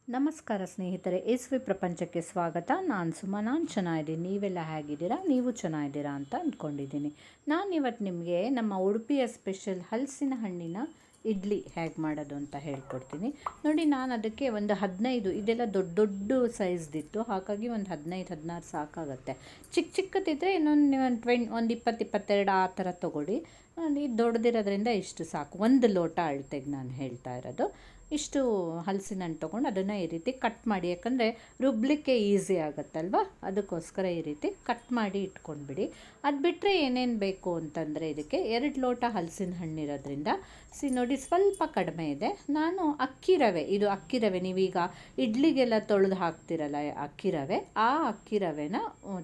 ನಮಸ್ಕಾರ ಸ್ನೇಹಿತರೆ, ಎಸ್ವಿ ಪ್ರಪಂಚಕ್ಕೆ ಸ್ವಾಗತ. ನಾನು ಸುಮಾ. ನಾನು ಚೆನ್ನಾಗಿದ್ದೀನಿ. ನೀವೆಲ್ಲ ಹೇಗಿದ್ದೀರಾ? ನೀವು ಚೆನ್ನಾಗಿದ್ದೀರಾ ಅಂತ ಅಂದ್ಕೊಂಡಿದ್ದೀನಿ. ಇವತ್ತು ನಿಮಗೆ ನಮ್ಮ ಉಡುಪಿಯ ಸ್ಪೆಷಲ್ ಹಲಸಿನ ಹಣ್ಣಿನ ಇಡ್ಲಿ ಹೇಗೆ ಮಾಡೋದು ಅಂತ ಹೇಳ್ಕೊಡ್ತೀನಿ. ನೋಡಿ, ನಾನು ಅದಕ್ಕೆ ಒಂದು 15, ಇದೆಲ್ಲ ದೊಡ್ಡ ದೊಡ್ಡ ಸೈಜ್ದಿತ್ತು, ಹಾಗಾಗಿ ಒಂದು 15-16 ಸಾಕಾಗುತ್ತೆ. ಚಿಕ್ಕದಿದ್ದರೆ ಒಂದು 20-22 ಆ ಥರ ತೊಗೊಳ್ಳಿ. ಇದು ದೊಡ್ಡದಿರೋದ್ರಿಂದ ಇಷ್ಟು ಸಾಕು. 1 ಲೋಟ ಅಳತೆಗೆ ನಾನು ಹೇಳ್ತಾ ಇರೋದು. ಇಷ್ಟು ಹಲಸಿನ ಹಣ್ಣು ತೊಗೊಂಡು ಅದನ್ನು ಈ ರೀತಿ ಕಟ್ ಮಾಡಿ, ಯಾಕಂದರೆ ರುಬ್ಬಲಿಕ್ಕೆ ಈಸಿ ಆಗುತ್ತಲ್ವ, ಅದಕ್ಕೋಸ್ಕರ ಈ ರೀತಿ ಕಟ್ ಮಾಡಿ ಇಟ್ಕೊಂಡ್ಬಿಡಿ. ಅದು ಬಿಟ್ಟರೆ ಏನೇನು ಬೇಕು ಅಂತಂದರೆ, ಇದಕ್ಕೆ 2 ಲೋಟ ಹಲಸಿನ ಹಣ್ಣಿರೋದ್ರಿಂದ ನೋಡಿ ಸ್ವಲ್ಪ ಕಡಿಮೆ ಇದೆ. ನಾನು ಅಕ್ಕಿ ರವೆ, ನೀವೀಗ ಇಡ್ಲಿಗೆಲ್ಲ ತೊಳೆದು ಹಾಕ್ತಿರಲ್ಲ ಅಕ್ಕಿ ರವೆ, ಆ ಅಕ್ಕಿ ರವೆನ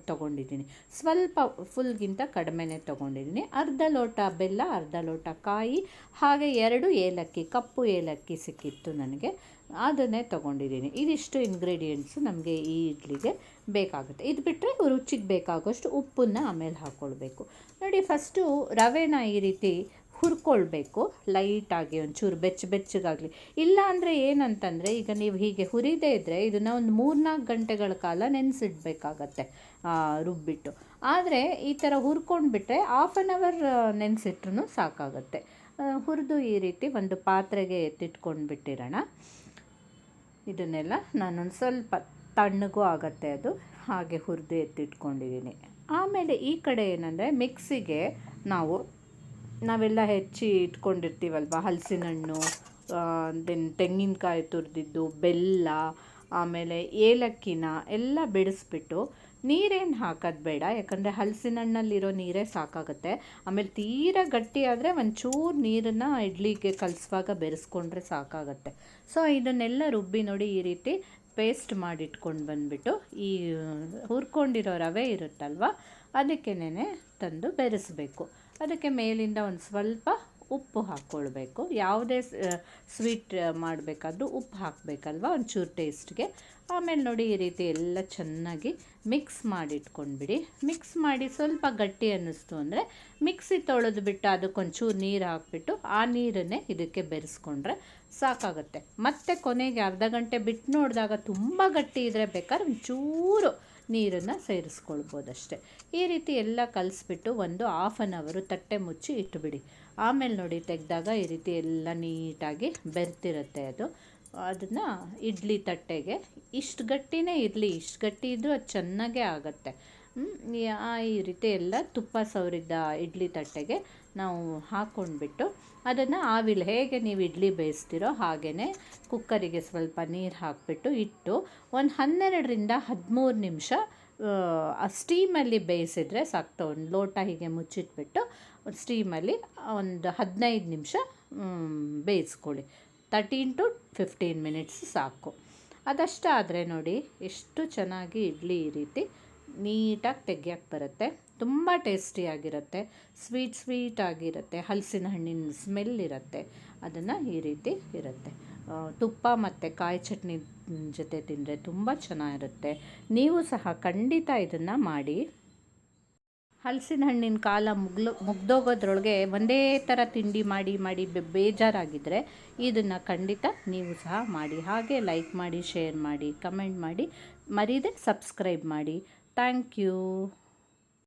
ತೊಗೊಂಡಿದ್ದೀನಿ. ಸ್ವಲ್ಪ ಫುಲ್ಗಿಂತ ಕಡಿಮೆನೇ ತೊಗೊಂಡಿದ್ದೀನಿ. ಅರ್ಧ ಲೋಟ ಬೆಲ್ಲ, ಅರ್ಧ ಲೋಟ ಕಾಯಿ, ಹಾಗೆ 2 ಏಲಕ್ಕಿ, ಕಪ್ಪು ಏಲಕ್ಕಿ ಸಿಕ್ಕಿತ್ತು ನನಗೆ, ಅದನ್ನೇ ತೊಗೊಂಡಿದ್ದೀನಿ. ಇದಿಷ್ಟು ಇಂಗ್ರೀಡಿಯೆಂಟ್ಸು ನಮಗೆ ಈ ಇಡ್ಲಿಗೆ ಬೇಕಾಗುತ್ತೆ. ಇದು ಬಿಟ್ಟರೆ ರುಚಿಗೆ ಬೇಕಾಗೋಷ್ಟು ಉಪ್ಪನ್ನು ಆಮೇಲೆ ಹಾಕ್ಕೊಳ್ಬೇಕು. ನೋಡಿ, ಫಸ್ಟು ರವೆನ ಈ ರೀತಿ ಹುರ್ಕೊಳ್ಬೇಕು ಲೈಟಾಗಿ, ಒಂಚೂರು ಬೆಚ್ಚಗಾಗಲಿ. ಇಲ್ಲ ಅಂದರೆ ಏನಂತಂದರೆ, ಈಗ ನೀವು ಹೀಗೆ ಹುರಿದೇ ಇದ್ದರೆ ಇದನ್ನು ಒಂದು 3-4 ಗಂಟೆಗಳ ಕಾಲ ನೆನೆಸಿಡ್ಬೇಕಾಗತ್ತೆ ರುಬ್ಬಿಟ್ಟು. ಆದರೆ ಈ ಥರ ಹುರ್ಕೊಂಡ್ಬಿಟ್ರೆ 1/2 ಅವರ್ ನೆನೆಸಿಟ್ರೂ ಸಾಕಾಗತ್ತೆ. ಹುರಿದು ಈ ರೀತಿ ಒಂದು ಪಾತ್ರೆಗೆ ಎತ್ತಿಟ್ಕೊಂಡು ಬಿಟ್ಟಿರೋಣ. ಇದನ್ನೆಲ್ಲ ನಾನೊಂದು ಸ್ವಲ್ಪ ತಣ್ಣಗೂ ಆಗುತ್ತೆ ಅದು, ಹಾಗೆ ಹುರಿದು ಎತ್ತಿಟ್ಕೊಂಡಿದ್ದೀನಿ. ಆಮೇಲೆ ಈ ಕಡೆ ಏನಂದರೆ, ಮಿಕ್ಸಿಗೆ ನಾವೆಲ್ಲ ಹೆಚ್ಚಿ ಇಟ್ಕೊಂಡಿರ್ತೀವಲ್ವ, ಹಲಸಿನ ಹಣ್ಣು, ತೆಂಗಿನಕಾಯಿ ತುರಿದಿದ್ದು, ಬೆಲ್ಲ, ಆಮೇಲೆ ಏಲಕ್ಕಿನ ಎಲ್ಲ ಬಿಡಿಸ್ಬಿಟ್ಟು, ನೀರೇನು ಹಾಕೋದು ಬೇಡ, ಯಾಕಂದರೆ ಹಲಸಿನ ಹಣ್ಣಲ್ಲಿರೋ ನೀರೇ ಸಾಕಾಗುತ್ತೆ. ಆಮೇಲೆ ತೀರಾ ಗಟ್ಟಿ ಆದರೆ ಒಂಚೂರು ನೀರನ್ನು ಇಡ್ಲಿಗೆ ಕಲಿಸುವಾಗ ಬೆರೆಸ್ಕೊಂಡ್ರೆ ಸಾಕಾಗುತ್ತೆ. ಸೊ ಇದನ್ನೆಲ್ಲ ರುಬ್ಬಿ ನೋಡಿ ಈ ರೀತಿ ಪೇಸ್ಟ್ ಮಾಡಿಟ್ಕೊಂಡು ಬಂದುಬಿಟ್ಟು, ಈ ಹುರ್ಕೊಂಡಿರೋ ರವೆ ಇರುತ್ತಲ್ವ ಅದಕ್ಕೇನೆ ತಂದು ಬೆರೆಸಬೇಕು. ಅದಕ್ಕೆ ಮೇಲಿಂದ ಒಂದು ಸ್ವಲ್ಪ ಉಪ್ಪು ಹಾಕ್ಕೊಳ್ಬೇಕು. ಯಾವುದೇ ಸ್ವೀಟ್ ಮಾಡಬೇಕಾದ್ರೂ ಉಪ್ಪು ಹಾಕಬೇಕಲ್ವ, ಒಂಚೂರು ಟೇಸ್ಟ್ಗೆ. ಆಮೇಲೆ ನೋಡಿ ಈ ರೀತಿ ಎಲ್ಲ ಚೆನ್ನಾಗಿ ಮಿಕ್ಸ್ ಮಾಡಿ ಇಟ್ಕೊಂಡ್ಬಿಡಿ. ಮಿಕ್ಸ್ ಮಾಡಿ ಸ್ವಲ್ಪ ಗಟ್ಟಿ ಅನ್ನಿಸ್ತು ಅಂದರೆ ಮಿಕ್ಸಿ ತೊಳೆದು ಬಿಟ್ಟು ಅದಕ್ಕೊಂಚೂರು ನೀರು ಹಾಕ್ಬಿಟ್ಟು ಆ ನೀರನ್ನೇ ಇದಕ್ಕೆ ಬೆರೆಸ್ಕೊಂಡ್ರೆ ಸಾಕಾಗುತ್ತೆ. ಮತ್ತು ಕೊನೆಗೆ ಅರ್ಧ ಗಂಟೆ ಬಿಟ್ಟು ನೋಡಿದಾಗ ತುಂಬ ಗಟ್ಟಿ ಇದ್ದರೆ ಬೇಕಾದ್ರೆ ಒಂಚೂರು ನೀರನ್ನು ಸೇರಿಸ್ಕೊಳ್ಬೋದಷ್ಟೆ. ಈ ರೀತಿ ಎಲ್ಲ ಕಲಿಸ್ಬಿಟ್ಟು ಒಂದು 1/2 ಅವರ್ ತಟ್ಟೆ ಮುಚ್ಚಿ ಇಟ್ಟುಬಿಡಿ. ಆಮೇಲೆ ನೋಡಿ ತೆಗೆದಾಗ ಈ ರೀತಿ ಎಲ್ಲ ನೀಟಾಗಿ ಬೆರ್ತಿರುತ್ತೆ ಅದು. ಅದನ್ನು ಇಡ್ಲಿ ತಟ್ಟೆಗೆ ಇಷ್ಟು ಗಟ್ಟಿನೇ ಇರಲಿ, ಇಷ್ಟು ಗಟ್ಟಿ ಇದ್ದರೂ ಅದು ಚೆನ್ನಾಗೇ ಆಗುತ್ತೆ. ಈ ರೀತಿ ಎಲ್ಲ ತುಪ್ಪ ಸವರಿದ್ದ ಇಡ್ಲಿ ತಟ್ಟೆಗೆ ನಾವು ಹಾಕ್ಕೊಂಡ್ಬಿಟ್ಟು ಅದನ್ನು ಆವಿಲ್, ಹೇಗೆ ನೀವು ಇಡ್ಲಿ ಬೇಯಿಸ್ತೀರೋ ಹಾಗೆಯೇ ಕುಕ್ಕರಿಗೆ ಸ್ವಲ್ಪ ನೀರು ಹಾಕಿಬಿಟ್ಟು ಇಟ್ಟು ಒಂದು 12-13 ನಿಮಿಷ ಸ್ಟೀಮಲ್ಲಿ ಬೇಯಿಸಿದರೆ ಸಾಕ್ತು. ಒಂದು ಲೋಟ ಹೀಗೆ ಮುಚ್ಚಿಟ್ಬಿಟ್ಟು ಸ್ಟೀಮಲ್ಲಿ ಒಂದು 15 ನಿಮಿಷ ಬೇಯಿಸ್ಕೊಳ್ಳಿ. 13-15 ಮಿನಿಟ್ಸ್ ಸಾಕು. ಅದಷ್ಟಾದರೆ ನೋಡಿ ಎಷ್ಟು ಚೆನ್ನಾಗಿ ಇಡ್ಲಿ ಈ ರೀತಿ ನೀಟಾಗಿ ತೆಗಿಯೋಕ್ಕೆ ಬರುತ್ತೆ. ತುಂಬ ಟೇಸ್ಟಿಯಾಗಿರುತ್ತೆ, ಸ್ವೀಟ್ ಆಗಿರುತ್ತೆ, ಹಲಸಿನ ಹಣ್ಣಿನ ಸ್ಮೆಲ್ ಇರುತ್ತೆ. ಅದನ್ನು ಈ ರೀತಿ ಇರುತ್ತೆ. ತುಪ್ಪ ಮತ್ತು ಕಾಯಿ ಚಟ್ನಿ ಜೊತೆ ತಿಂದರೆ ತುಂಬ ಚೆನ್ನಾಗಿರುತ್ತೆ. ನೀವು ಸಹ ಖಂಡಿತ ಇದನ್ನು ಮಾಡಿ. ಹಲಸಿನ ಹಣ್ಣಿನ ಕಾಲ ಮುಗ್ದೋಗೋದ್ರೊಳಗೆ ಒಂದೇ ಥರ ತಿಂಡಿ ಮಾಡಿ ಬೇಜಾರಾಗಿದ್ದರೆ ಇದನ್ನು ಖಂಡಿತ ನೀವು ಸಹ ಮಾಡಿ. ಹಾಗೆ ಲೈಕ್ ಮಾಡಿ, ಶೇರ್ ಮಾಡಿ, ಕಮೆಂಟ್ ಮಾಡಿ, ಮರೀದೆ ಸಬ್ಸ್ಕ್ರೈಬ್ ಮಾಡಿ. Thank you.